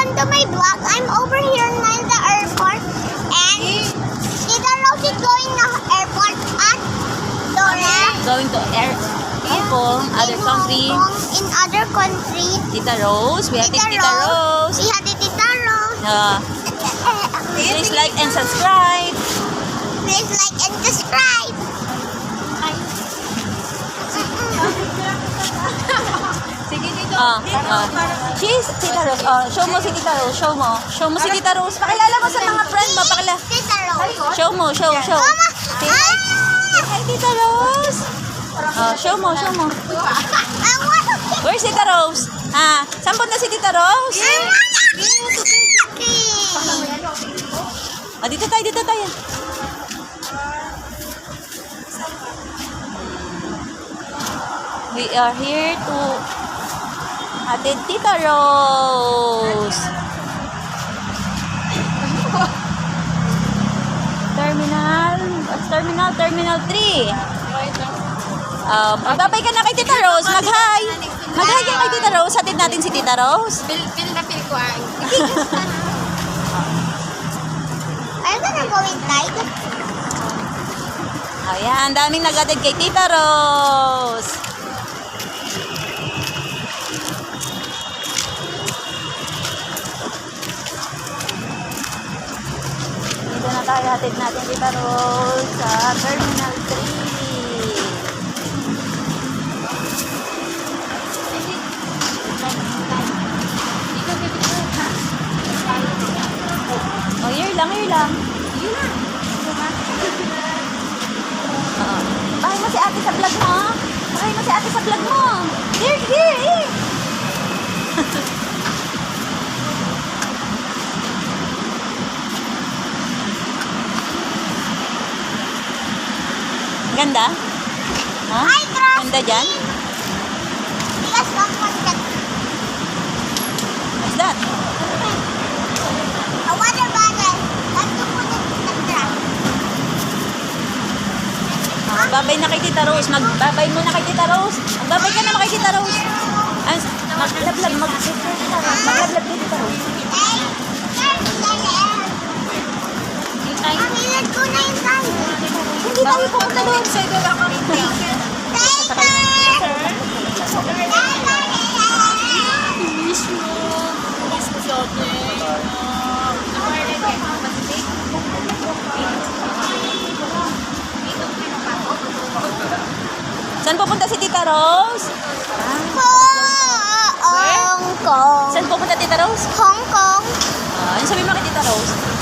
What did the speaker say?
welcome to my vlog. I'm over here in the airport and Tita Rose is going to airport at Dora. Going to Hong Kong, other country. In other country. Tita Rose, we have Tita Rose. We have Tita Rose. Please like and subscribe. Please like and subscribe. Sige dito. She's Tita Rose. Show mo si Tita Rose. Show mo. Show mo si Tita Rose. Pakilala mo sa mga friend mo. Tita Rose. Show mo. Show. Mama! Hi, Tita Rose. Show mo. Where's Tita Rose? Saan punta si Tita Rose? Dito tayo. We are here to atid Tita Rose. Terminal 3. Magbabay ka na kay Tita Rose. Mag-hi. Mag-hi ka kay Tita Rose. Atid natin si Tita Rose. Pil na pil ko ay. Are you gonna go inside? Ayan, daming nag-atid kay Tita Rose. Dito na tayo, hatid natin Tita Rose sa Terminal 3. Here lang. Bahay mo si ate sa vlog mo. Here. Ganda? Hi, girl. Ganda dyan? Because of content. What's that? A water bottle. Have to put it in the trash. Magbabay na kay Tita Rose. Magbabay mo na kay Tita Rose. Magbabay ka naman kay Tita Rose. Maglablag kay Tita Rose. Aminad ko na yung tayo. Hindi tayo pumunta doon. Sa ito lang kami. Miss mo si Ote. Saan pupunta si Tita Rose? Hong Kong. Saan pupunta Tita Rose? Hong Kong. Ano sabi mo kay Tita Rose?